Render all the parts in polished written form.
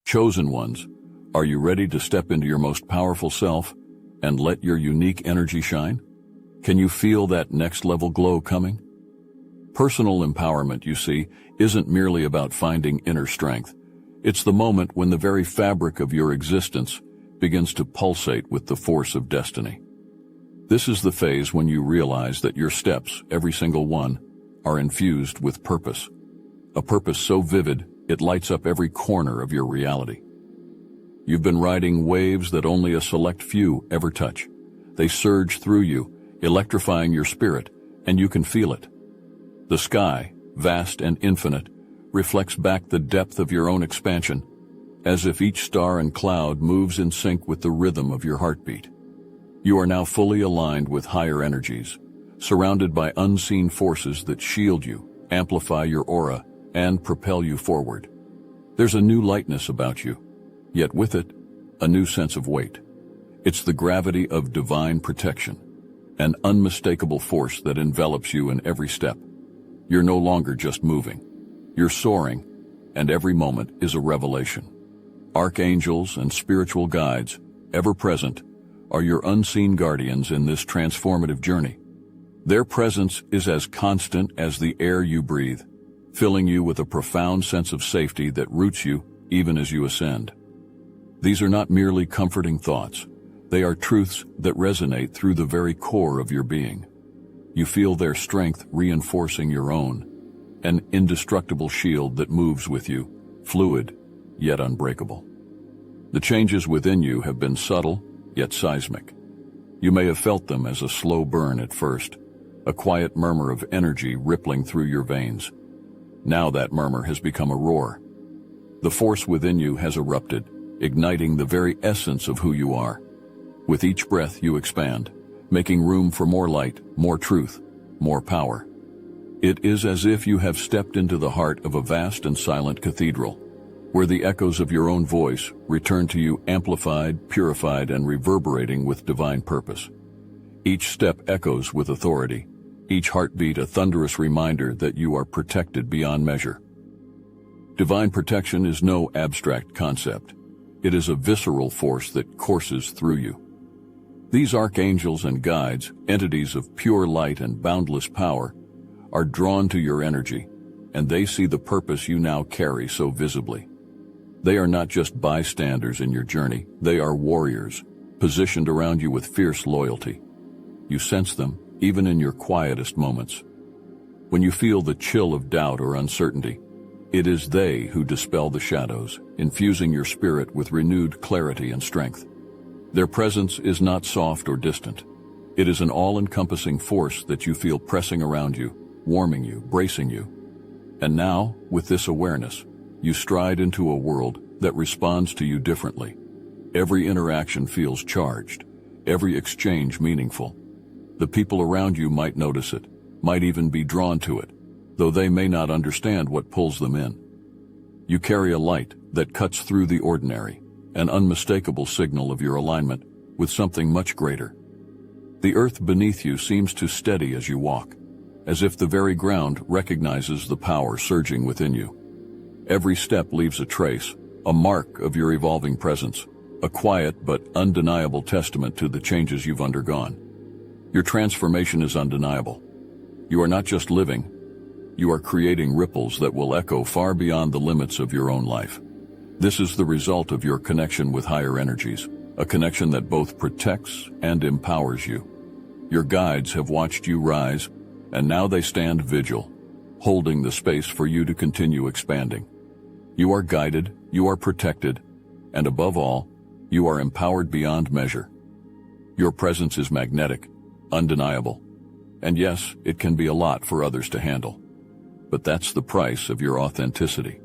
Chosen ones, are you ready to step into your most powerful self and let your unique energy shine? Can you feel that next-level glow coming? Personal empowerment, you see, isn't merely about finding inner strength. It's the moment when the very fabric of your existence begins to pulsate with the force of destiny. This is the phase when you realize that your steps, every single one, are infused with purpose. A purpose so vivid, it lights up every corner of your reality. You've been riding waves that only a select few ever touch. They surge through you, electrifying your spirit, and you can feel it. The sky, vast and infinite, reflects back the depth of your own expansion, as if each star and cloud moves in sync with the rhythm of your heartbeat. You are now fully aligned with higher energies, surrounded by unseen forces that shield you, amplify your aura, and propel you forward. There's a new lightness about you, yet with it, a new sense of weight. It's the gravity of divine protection, an unmistakable force that envelops you in every step. You're no longer just moving. You're soaring, and every moment is a revelation. Archangels and spiritual guides, ever present, are your unseen guardians in this transformative journey. Their presence is as constant as the air you breathe, filling you with a profound sense of safety that roots you even as you ascend. These are not merely comforting thoughts. They are truths that resonate through the very core of your being. You feel their strength reinforcing your own, an indestructible shield that moves with you, fluid, yet unbreakable. The changes within you have been subtle, yet seismic. You may have felt them as a slow burn at first, a quiet murmur of energy rippling through your veins. Now that murmur has become a roar. The force within you has erupted, igniting the very essence of who you are. With each breath you expand, making room for more light, more truth, more power. It is as if you have stepped into the heart of a vast and silent cathedral, where the echoes of your own voice return to you amplified, purified, and reverberating with divine purpose. Each step echoes with authority, each heartbeat a thunderous reminder that you are protected beyond measure. Divine protection is no abstract concept. It is a visceral force that courses through you. These archangels and guides, entities of pure light and boundless power, are drawn to your energy, and they see the purpose you now carry so visibly. They are not just bystanders in your journey, they are warriors, positioned around you with fierce loyalty. You sense them, even in your quietest moments. When you feel the chill of doubt or uncertainty, it is they who dispel the shadows, infusing your spirit with renewed clarity and strength. Their presence is not soft or distant. It is an all-encompassing force that you feel pressing around you, warming you, bracing you. And now, with this awareness, you stride into a world that responds to you differently. Every interaction feels charged, every exchange meaningful. The people around you might notice it, might even be drawn to it, though they may not understand what pulls them in. You carry a light that cuts through the ordinary, an unmistakable signal of your alignment with something much greater. The earth beneath you seems to steady as you walk, as if the very ground recognizes the power surging within you. Every step leaves a trace, a mark of your evolving presence, a quiet but undeniable testament to the changes you've undergone. Your transformation is undeniable. You are not just living, you are creating ripples that will echo far beyond the limits of your own life. This is the result of your connection with higher energies, a connection that both protects and empowers you. Your guides have watched you rise, and now they stand vigil, holding the space for you to continue expanding. You are guided, you are protected, and above all, you are empowered beyond measure. Your presence is magnetic, undeniable, and yes, it can be a lot for others to handle. But that's the price of your authenticity.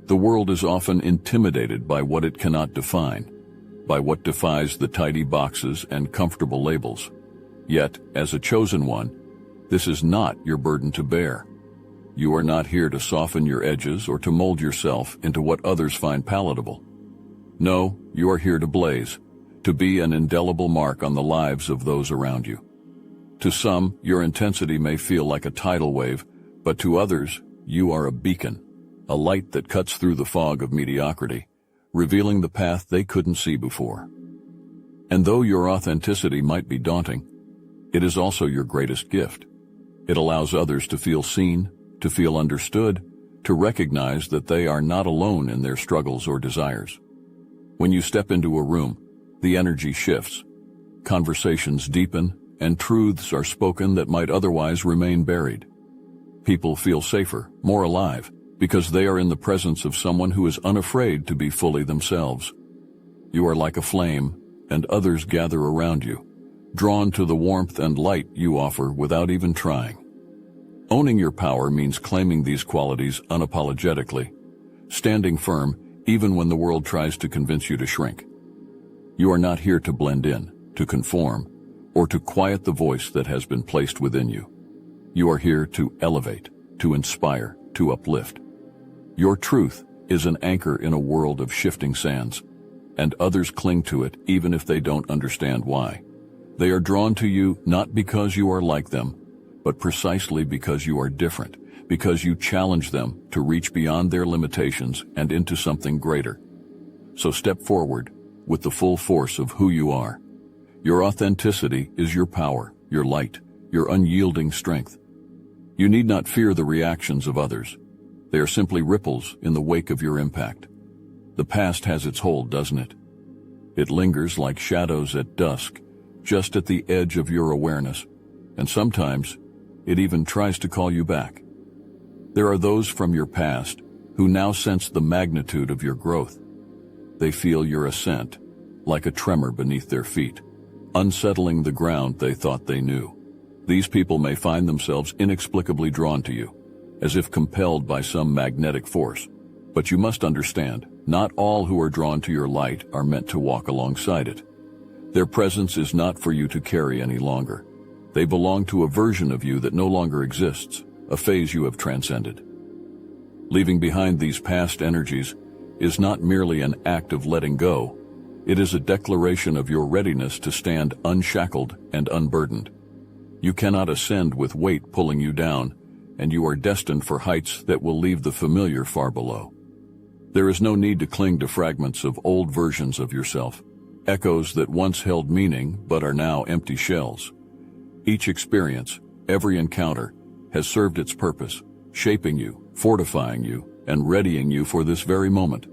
The world is often intimidated by what it cannot define, by what defies the tidy boxes and comfortable labels. Yet, as a chosen one, this is not your burden to bear. You are not here to soften your edges or to mold yourself into what others find palatable. No, you are here to blaze, to be an indelible mark on the lives of those around you. To some, your intensity may feel like a tidal wave, but to others, you are a beacon, a light that cuts through the fog of mediocrity, revealing the path they couldn't see before. And though your authenticity might be daunting, it is also your greatest gift. It allows others to feel seen, to feel understood, to recognize that they are not alone in their struggles or desires. When you step into a room, the energy shifts. Conversations deepen, and truths are spoken that might otherwise remain buried. People feel safer, more alive, because they are in the presence of someone who is unafraid to be fully themselves. You are like a flame, and others gather around you, drawn to the warmth and light you offer without even trying. Owning your power means claiming these qualities unapologetically, standing firm even when the world tries to convince you to shrink. You are not here to blend in, to conform, or to quiet the voice that has been placed within you. You are here to elevate, to inspire, to uplift. Your truth is an anchor in a world of shifting sands, and others cling to it even if they don't understand why. They are drawn to you not because you are like them, but precisely because you are different, because you challenge them to reach beyond their limitations and into something greater. So step forward with the full force of who you are. Your authenticity is your power, your light, your unyielding strength. You need not fear the reactions of others. They are simply ripples in the wake of your impact. The past has its hold, doesn't it? It lingers like shadows at dusk, just at the edge of your awareness, and sometimes it even tries to call you back. There are those from your past who now sense the magnitude of your growth. They feel your ascent, like a tremor beneath their feet, unsettling the ground they thought they knew. These people may find themselves inexplicably drawn to you, as if compelled by some magnetic force. But you must understand, not all who are drawn to your light are meant to walk alongside it. Their presence is not for you to carry any longer. They belong to a version of you that no longer exists, a phase you have transcended. Leaving behind these past energies is not merely an act of letting go. It is a declaration of your readiness to stand unshackled and unburdened. You cannot ascend with weight pulling you down, and you are destined for heights that will leave the familiar far below. There is no need to cling to fragments of old versions of yourself, echoes that once held meaning but are now empty shells. Each experience, every encounter, has served its purpose, shaping you, fortifying you, and readying you for this very moment.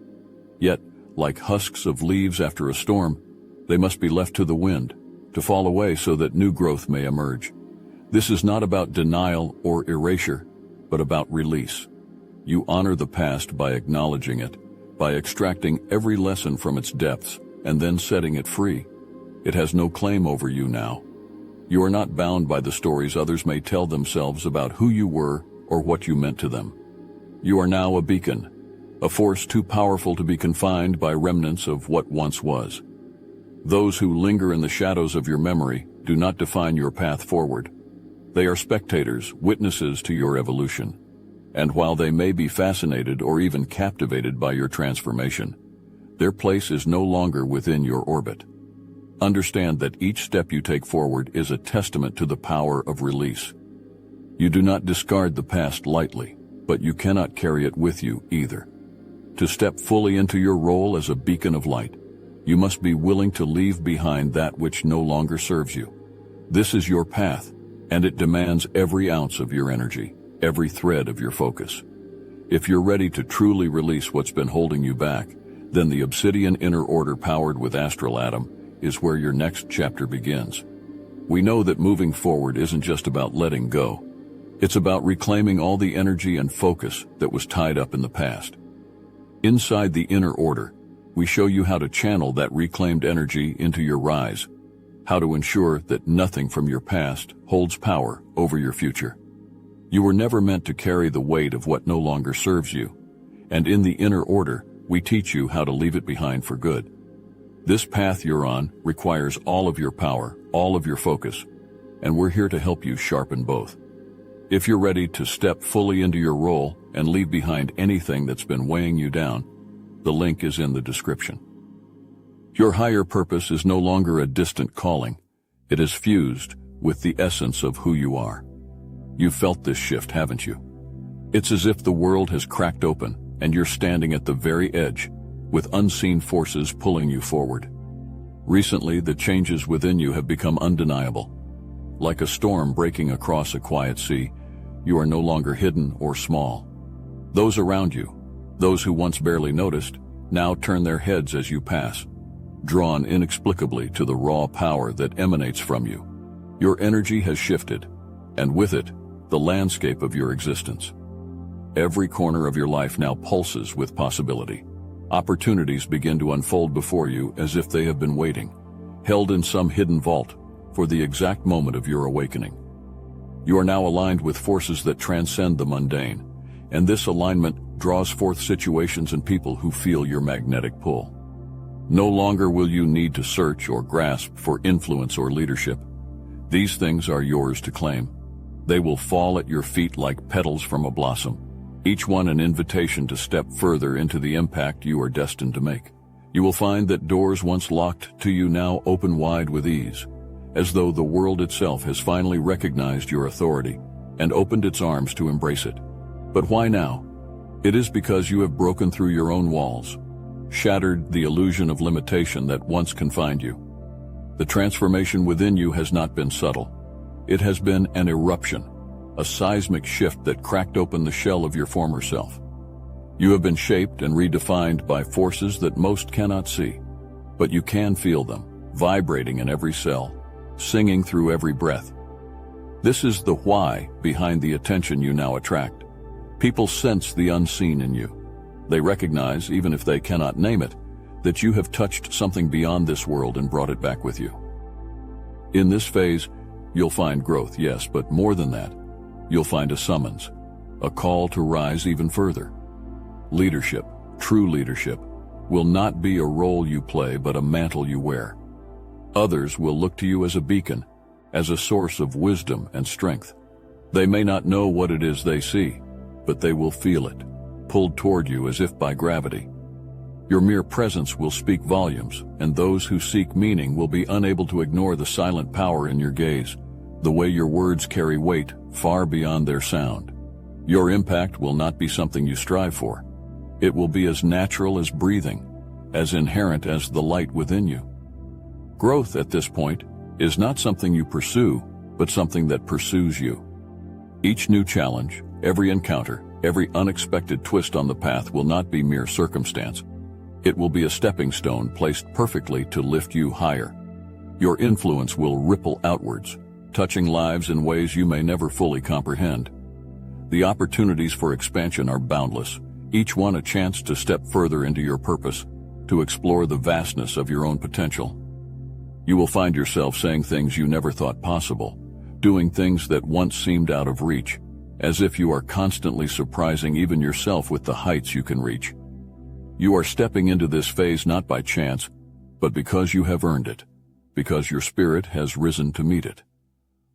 Yet, like husks of leaves after a storm, they must be left to the wind, to fall away so that new growth may emerge. This is not about denial or erasure, but about release. You honor the past by acknowledging it, by extracting every lesson from its depths, and then setting it free. It has no claim over you now. You are not bound by the stories others may tell themselves about who you were or what you meant to them. You are now a beacon, a force too powerful to be confined by remnants of what once was. Those who linger in the shadows of your memory do not define your path forward. They are spectators, witnesses to your evolution. And while they may be fascinated or even captivated by your transformation, their place is no longer within your orbit. Understand that each step you take forward is a testament to the power of release. You do not discard the past lightly, but you cannot carry it with you either. To step fully into your role as a beacon of light, you must be willing to leave behind that which no longer serves you. This is your path, and it demands every ounce of your energy, every thread of your focus. If you're ready to truly release what's been holding you back, then the Obsidian Inner Order powered with Astral Atom is where your next chapter begins. We know that moving forward isn't just about letting go. It's about reclaiming all the energy and focus that was tied up in the past. Inside the Inner Order, we show you how to channel that reclaimed energy into your rise, how to ensure that nothing from your past holds power over your future. You were never meant to carry the weight of what no longer serves you, and in the Inner Order, we teach you how to leave it behind for good. This path you're on requires all of your power, all of your focus, and we're here to help you sharpen both. If you're ready to step fully into your role and leave behind anything that's been weighing you down, the link is in the description. Your higher purpose is no longer a distant calling. It is fused with the essence of who you are. You've felt this shift, haven't you? It's as if the world has cracked open and you're standing at the very edge, with unseen forces pulling you forward. Recently, the changes within you have become undeniable. Like a storm breaking across a quiet sea, you are no longer hidden or small. Those around you, those who once barely noticed, now turn their heads as you pass, drawn inexplicably to the raw power that emanates from you. Your energy has shifted, and with it, the landscape of your existence. Every corner of your life now pulses with possibility. Opportunities begin to unfold before you as if they have been waiting, held in some hidden vault, for the exact moment of your awakening. You are now aligned with forces that transcend the mundane, and this alignment draws forth situations and people who feel your magnetic pull. No longer will you need to search or grasp for influence or leadership. These things are yours to claim. They will fall at your feet like petals from a blossom, each one an invitation to step further into the impact you are destined to make. You will find that doors once locked to you now open wide with ease, as though the world itself has finally recognized your authority and opened its arms to embrace it. But why now? It is because you have broken through your own walls, shattered the illusion of limitation that once confined you. The transformation within you has not been subtle. It has been an eruption, a seismic shift that cracked open the shell of your former self. You have been shaped and redefined by forces that most cannot see, but you can feel them, vibrating in every cell, singing through every breath. This is the why behind the attention you now attract. People sense the unseen in you. They recognize, even if they cannot name it, that you have touched something beyond this world and brought it back with you. In this phase, you'll find growth, yes, but more than that, you'll find a summons, a call to rise even further. Leadership, true leadership, will not be a role you play but a mantle you wear. Others will look to you as a beacon, as a source of wisdom and strength. They may not know what it is they see, but they will feel it, pulled toward you as if by gravity. Your mere presence will speak volumes, and those who seek meaning will be unable to ignore the silent power in your gaze, the way your words carry weight far beyond their sound. Your impact will not be something you strive for. It will be as natural as breathing, as inherent as the light within you. Growth at this point is not something you pursue, but something that pursues you. Each new challenge, every encounter, every unexpected twist on the path will not be mere circumstance. It will be a stepping stone placed perfectly to lift you higher. Your influence will ripple outwards, touching lives in ways you may never fully comprehend. The opportunities for expansion are boundless, each one a chance to step further into your purpose, to explore the vastness of your own potential. You will find yourself saying things you never thought possible, doing things that once seemed out of reach, as if you are constantly surprising even yourself with the heights you can reach. You are stepping into this phase not by chance, but because you have earned it, because your spirit has risen to meet it.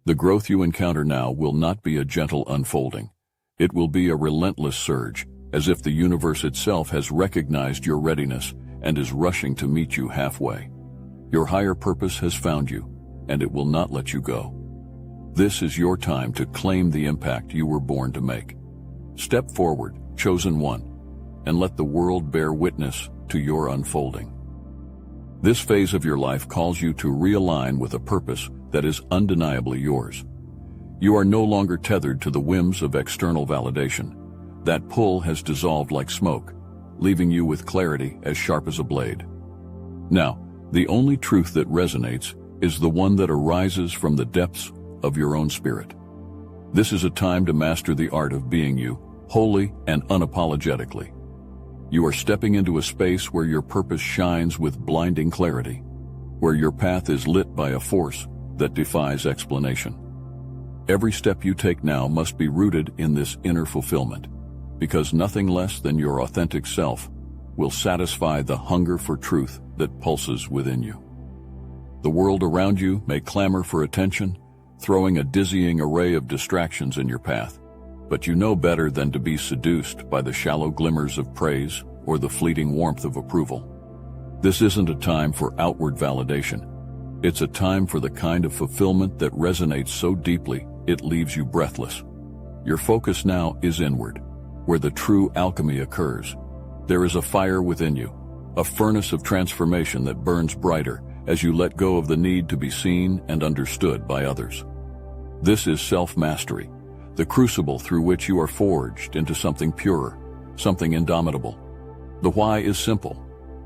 The growth you encounter now will not be a gentle unfolding. It will be a relentless surge, as if the universe itself has recognized your readiness and is rushing to meet you halfway. Your higher purpose has found you, and it will not let you go. This is your time to claim the impact you were born to make. Step forward, chosen one, and let the world bear witness to your unfolding. This phase of your life calls you to realign with a purpose that is undeniably yours. You are no longer tethered to the whims of external validation. That pull has dissolved like smoke, leaving you with clarity as sharp as a blade. Now, the only truth that resonates is the one that arises from the depths of your own spirit. This is a time to master the art of being you, wholly and unapologetically. You are stepping into a space where your purpose shines with blinding clarity, where your path is lit by a force that defies explanation. Every step you take now must be rooted in this inner fulfillment, because nothing less than your authentic self will satisfy the hunger for truth that pulses within you. The world around you may clamor for attention, throwing a dizzying array of distractions in your path, but you know better than to be seduced by the shallow glimmers of praise or the fleeting warmth of approval. This isn't a time for outward validation. It's a time for the kind of fulfillment that resonates so deeply it leaves you breathless. Your focus now is inward, where the true alchemy occurs. There is a fire within you, a furnace of transformation that burns brighter as you let go of the need to be seen and understood by others. This is self-mastery, the crucible through which you are forged into something purer, something indomitable. The why is simple.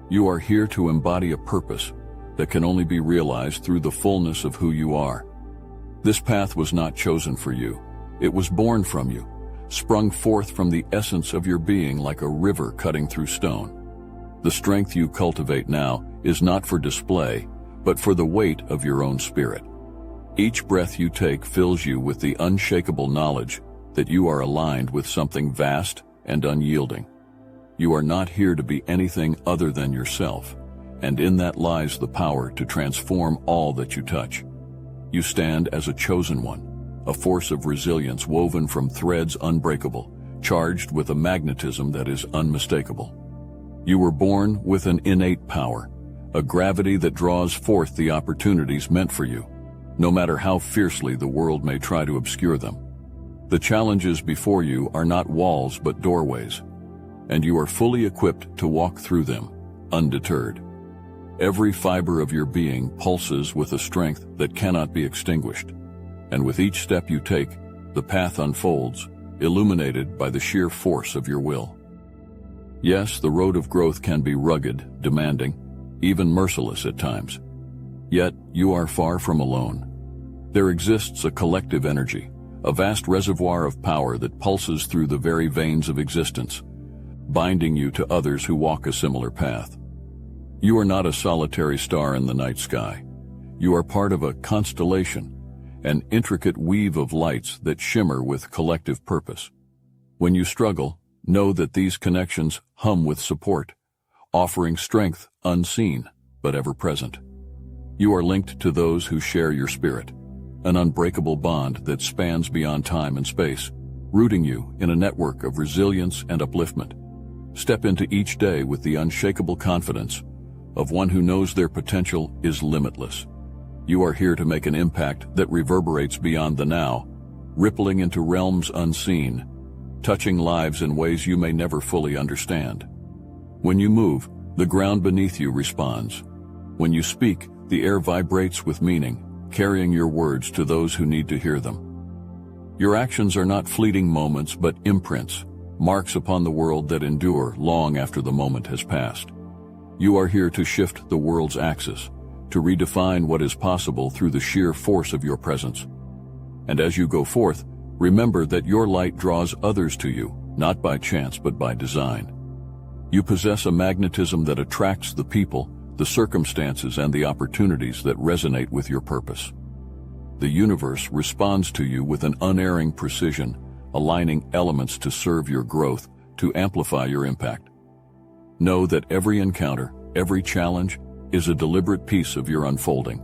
You are here to embody a purpose that can only be realized through the fullness of who you are. This path was not chosen for you. It was born from you, sprung forth from the essence of your being like a river cutting through stone. The strength you cultivate now is not for display, but for the weight of your own spirit. Each breath you take fills you with the unshakable knowledge that you are aligned with something vast and unyielding. You are not here to be anything other than yourself, and in that lies the power to transform all that you touch. You stand as a chosen one, a force of resilience woven from threads unbreakable, charged with a magnetism that is unmistakable. You were born with an innate power, a gravity that draws forth the opportunities meant for you, no matter how fiercely the world may try to obscure them. The challenges before you are not walls but doorways, and you are fully equipped to walk through them, undeterred. Every fiber of your being pulses with a strength that cannot be extinguished, and with each step you take, the path unfolds, illuminated by the sheer force of your will. Yes, the road of growth can be rugged, demanding, even merciless at times. Yet, you are far from alone. There exists a collective energy, a vast reservoir of power that pulses through the very veins of existence, binding you to others who walk a similar path. You are not a solitary star in the night sky. You are part of a constellation, an intricate weave of lights that shimmer with collective purpose. When you struggle, know that these connections hum with support, offering strength unseen but ever present. You are linked to those who share your spirit, an unbreakable bond that spans beyond time and space, rooting you in a network of resilience and upliftment. Step into each day with the unshakable confidence of one who knows their potential is limitless. You are here to make an impact that reverberates beyond the now, rippling into realms unseen, touching lives in ways you may never fully understand. When you move, the ground beneath you responds. When you speak, the air vibrates with meaning, carrying your words to those who need to hear them. Your actions are not fleeting moments but imprints, marks upon the world that endure long after the moment has passed. You are here to shift the world's axis, to redefine what is possible through the sheer force of your presence. And as you go forth, remember that your light draws others to you, not by chance but by design. You possess a magnetism that attracts the people, the circumstances, and the opportunities that resonate with your purpose. The universe responds to you with an unerring precision, aligning elements to serve your growth, to amplify your impact. Know that every encounter, every challenge, is a deliberate piece of your unfolding,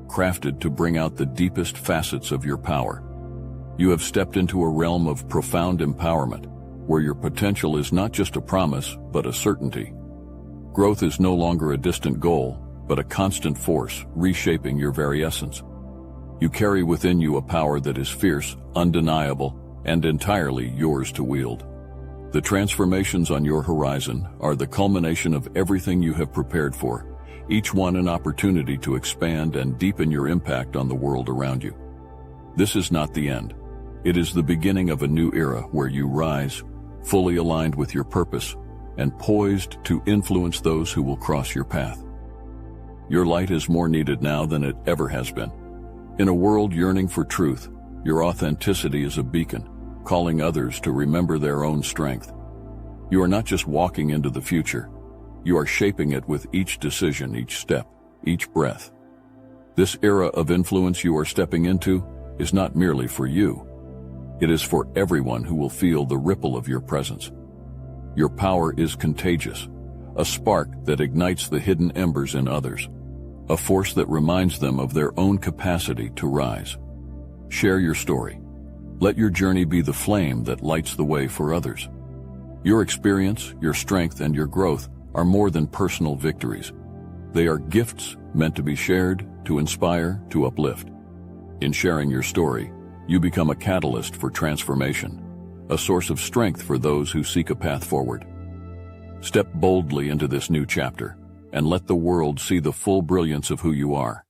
crafted to bring out the deepest facets of your power. You have stepped into a realm of profound empowerment, where your potential is not just a promise, but a certainty. Growth is no longer a distant goal, but a constant force reshaping your very essence. You carry within you a power that is fierce, undeniable, and entirely yours to wield. The transformations on your horizon are the culmination of everything you have prepared for, each one an opportunity to expand and deepen your impact on the world around you. This is not the end. It is the beginning of a new era where you rise, fully aligned with your purpose, and poised to influence those who will cross your path. Your light is more needed now than it ever has been. In a world yearning for truth, your authenticity is a beacon, calling others to remember their own strength. You are not just walking into the future, you are shaping it with each decision, each step, each breath. This era of influence you are stepping into is not merely for you. It is for everyone who will feel the ripple of your presence. Your power is contagious, a spark that ignites the hidden embers in others, a force that reminds them of their own capacity to rise. Share your story. Let your journey be the flame that lights the way for others. Your experience, your strength, and your growth are more than personal victories. They are gifts meant to be shared, to inspire, to uplift. In sharing your story, you become a catalyst for transformation, a source of strength for those who seek a path forward. Step boldly into this new chapter and let the world see the full brilliance of who you are.